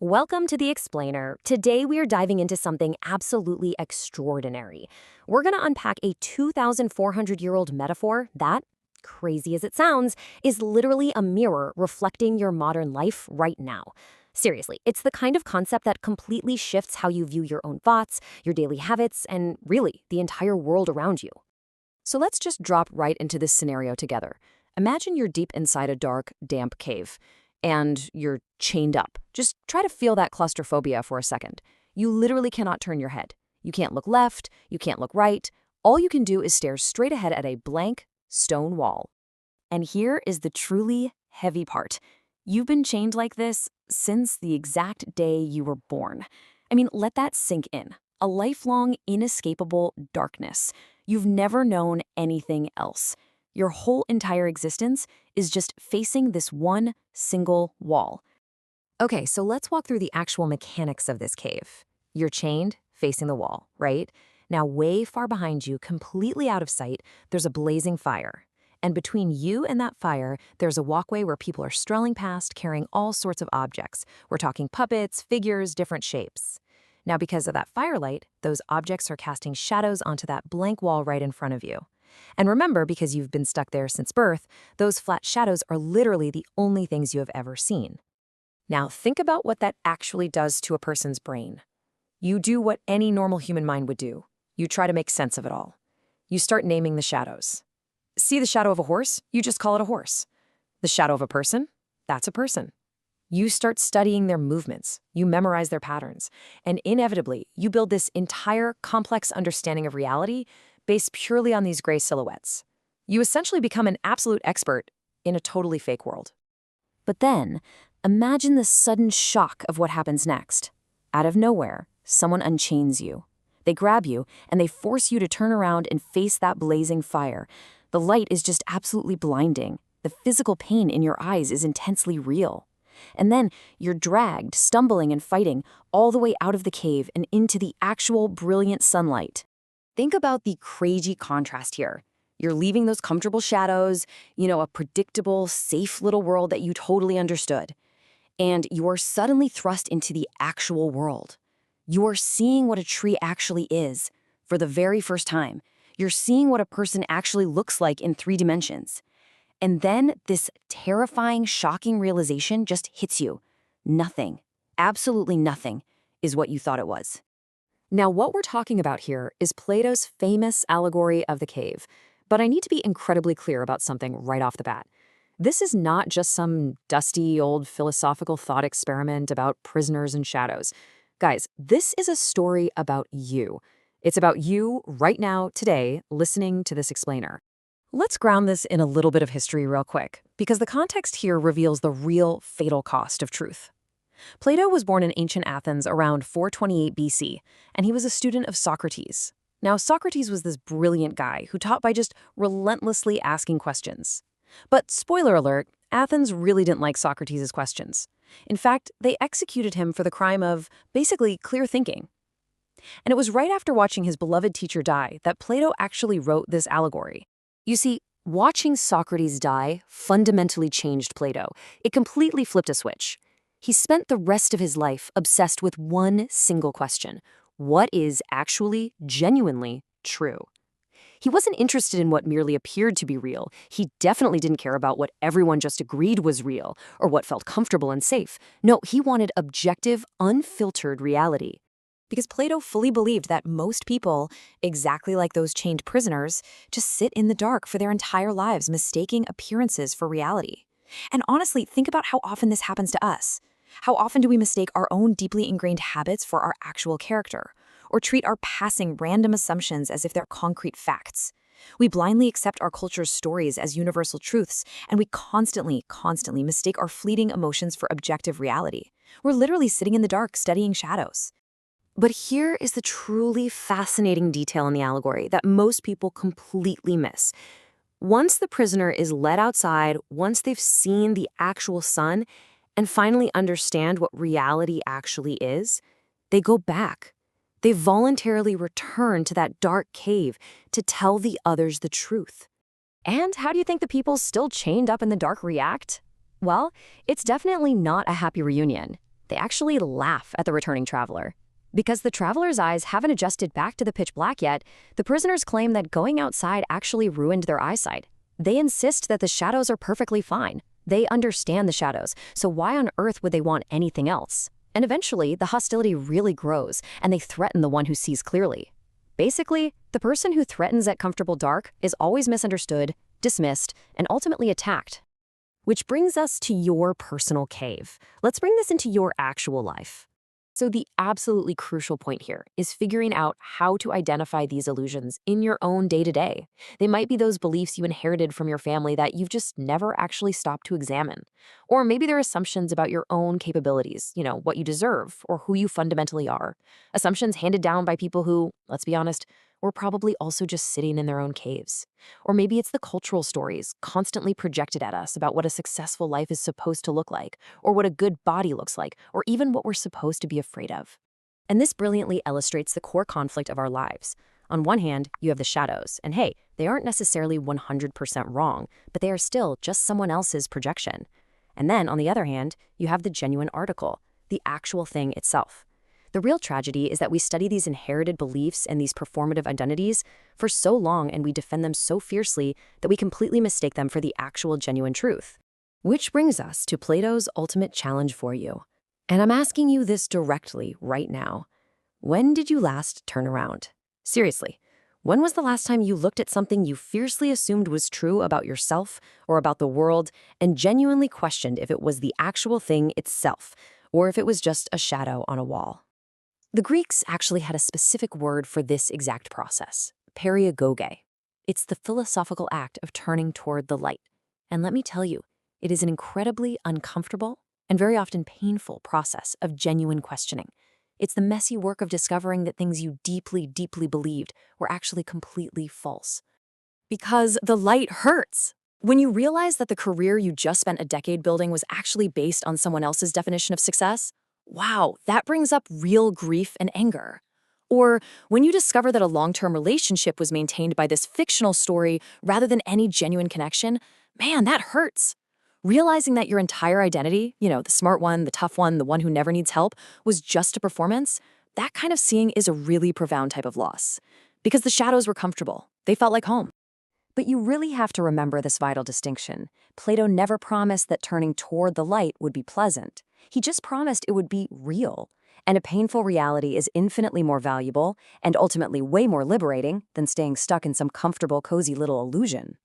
Welcome to The Explainer. Today we are diving into something absolutely extraordinary. We're going to unpack a 2,400-year-old metaphor that, crazy as it sounds, is literally a mirror reflecting your modern life right now. Seriously, it's the kind of concept that completely shifts how you view your own thoughts, your daily habits, and really, the entire world around you. So let's just drop right into this scenario together. Imagine you're deep inside a dark, damp cave, and you're chained up. Just try to feel that claustrophobia for a second. You literally cannot turn your head. You can't look left, you can't look right. All you can do is stare straight ahead at a blank stone wall. And here is the truly heavy part. You've been chained like this since the exact day you were born. I mean, let that sink in. A lifelong, inescapable darkness. You've never known anything else. Your whole entire existence is just facing this one single wall. Okay, so let's walk through the actual mechanics of this cave. You're chained, facing the wall, right? Now, way far behind you, completely out of sight, there's a blazing fire. And between you and that fire, there's a walkway where people are strolling past, carrying all sorts of objects. We're talking puppets, figures, different shapes. Now, because of that firelight, those objects are casting shadows onto that blank wall right in front of you. And remember, because you've been stuck there since birth, those flat shadows are literally the only things you have ever seen. Now, think about what that actually does to a person's brain. You do what any normal human mind would do. You try to make sense of it all. You start naming the shadows. See the shadow of a horse? You just call it a horse. The shadow of a person? That's a person. You start studying their movements. You memorize their patterns. And inevitably, you build this entire complex understanding of reality based purely on these gray silhouettes. You essentially become an absolute expert in a totally fake world. But then, imagine the sudden shock of what happens next. Out of nowhere, someone unchains you. They grab you, and they force you to turn around and face that blazing fire. The light is just absolutely blinding. The physical pain in your eyes is intensely real. And then you're dragged, stumbling and fighting, all the way out of the cave and into the actual brilliant sunlight. Think about the crazy contrast here. You're leaving those comfortable shadows, a predictable, safe little world that you totally understood. And you're suddenly thrust into the actual world. You're seeing what a tree actually is for the very first time. You're seeing what a person actually looks like in 3 dimensions. And then this terrifying, shocking realization just hits you. Nothing, absolutely nothing, is what you thought it was. Now, what we're talking about here is Plato's famous allegory of the cave. But I need to be incredibly clear about something right off the bat. This is not just some dusty old philosophical thought experiment about prisoners and shadows. Guys, this is a story about you. It's about you right now, today, listening to this explainer. Let's ground this in a little bit of history real quick, because the context here reveals the real fatal cost of truth. Plato was born in ancient Athens around 428 BC, and he was a student of Socrates. Now, Socrates was this brilliant guy who taught by just relentlessly asking questions. But spoiler alert, Athens really didn't like Socrates' questions. In fact, they executed him for the crime of, basically, clear thinking. And it was right after watching his beloved teacher die that Plato actually wrote this allegory. You see, watching Socrates die fundamentally changed Plato. It completely flipped a switch. He spent the rest of his life obsessed with one single question. What is actually, genuinely true? He wasn't interested in what merely appeared to be real. He definitely didn't care about what everyone just agreed was real or what felt comfortable and safe. No, he wanted objective, unfiltered reality. Because Plato fully believed that most people, exactly like those chained prisoners, just sit in the dark for their entire lives, mistaking appearances for reality. And honestly, think about how often this happens to us. How often do we mistake our own deeply ingrained habits for our actual character, or treat our passing random assumptions as if they're concrete facts? We blindly accept our culture's stories as universal truths, and we constantly mistake our fleeting emotions for objective reality. We're literally sitting in the dark studying shadows. But here is the truly fascinating detail in the allegory that most people completely miss. Once the prisoner is led outside, once they've seen the actual sun, and finally understand what reality actually is, they go back. They voluntarily return to that dark cave to tell the others the truth. And how do you think the people still chained up in the dark react? Well, it's definitely not a happy reunion. They actually laugh at the returning traveler. Because the traveler's eyes haven't adjusted back to the pitch black yet, the prisoners claim that going outside actually ruined their eyesight. They insist that the shadows are perfectly fine. They understand the shadows, so why on earth would they want anything else? And eventually, the hostility really grows, and they threaten the one who sees clearly. Basically, the person who threatens at comfortable dark is always misunderstood, dismissed, and ultimately attacked. Which brings us to your personal cave. Let's bring this into your actual life. So the absolutely crucial point here is figuring out how to identify these illusions in your own day-to-day. They might be those beliefs you inherited from your family that you've just never actually stopped to examine. Or maybe they're assumptions about your own capabilities, what you deserve or who you fundamentally are. Assumptions handed down by people who, let's be honest, were probably also just sitting in their own caves. Or maybe it's the cultural stories constantly projected at us about what a successful life is supposed to look like, or what a good body looks like, or even what we're supposed to be afraid of. And this brilliantly illustrates the core conflict of our lives. On one hand, you have the shadows, and hey, they aren't necessarily 100% wrong, but they are still just someone else's projection. And then, on the other hand, you have the genuine article, the actual thing itself. The real tragedy is that we study these inherited beliefs and these performative identities for so long, and we defend them so fiercely that we completely mistake them for the actual genuine truth. Which brings us to Plato's ultimate challenge for you. And I'm asking you this directly right now. When did you last turn around? Seriously, when was the last time you looked at something you fiercely assumed was true about yourself or about the world and genuinely questioned if it was the actual thing itself or if it was just a shadow on a wall? The Greeks actually had a specific word for this exact process, Periagoge. It's the philosophical act of turning toward the light. And let me tell you, it is an incredibly uncomfortable and very often painful process of genuine questioning. It's the messy work of discovering that things you deeply, deeply believed were actually completely false. Because the light hurts. When you realize that the career you just spent a decade building was actually based on someone else's definition of success, wow, that brings up real grief and anger. Or when you discover that a long-term relationship was maintained by this fictional story rather than any genuine connection, man, that hurts. Realizing that your entire identity, the smart one, the tough one, the one who never needs help, was just a performance, that kind of seeing is a really profound type of loss. Because the shadows were comfortable. They felt like home. But you really have to remember this vital distinction. Plato never promised that turning toward the light would be pleasant. He just promised it would be real. And a painful reality is infinitely more valuable and ultimately way more liberating than staying stuck in some comfortable, cozy little illusion.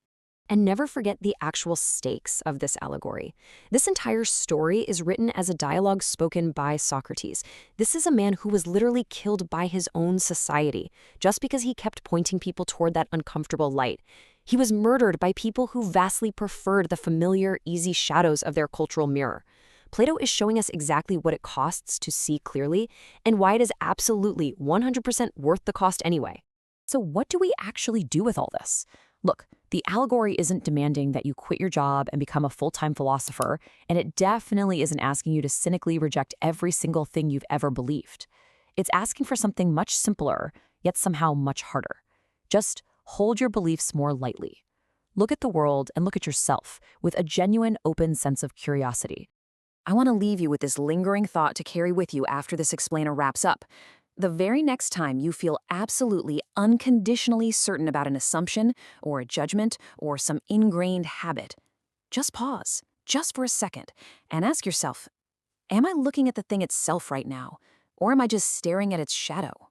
And never forget the actual stakes of this allegory. This entire story is written as a dialogue spoken by Socrates. This is a man who was literally killed by his own society just because he kept pointing people toward that uncomfortable light. He was murdered by people who vastly preferred the familiar, easy shadows of their cultural mirror. Plato is showing us exactly what it costs to see clearly and why it is absolutely 100% worth the cost anyway. So what do we actually do with all this? Look, the allegory isn't demanding that you quit your job and become a full-time philosopher, and it definitely isn't asking you to cynically reject every single thing you've ever believed. It's asking for something much simpler, yet somehow much harder. Just hold your beliefs more lightly. Look at the world and look at yourself with a genuine, open sense of curiosity. I want to leave you with this lingering thought to carry with you after this explainer wraps up. The very next time you feel absolutely unconditionally certain about an assumption or a judgment or some ingrained habit, just pause, just for a second, and ask yourself, am I looking at the thing itself right now, or am I just staring at its shadow?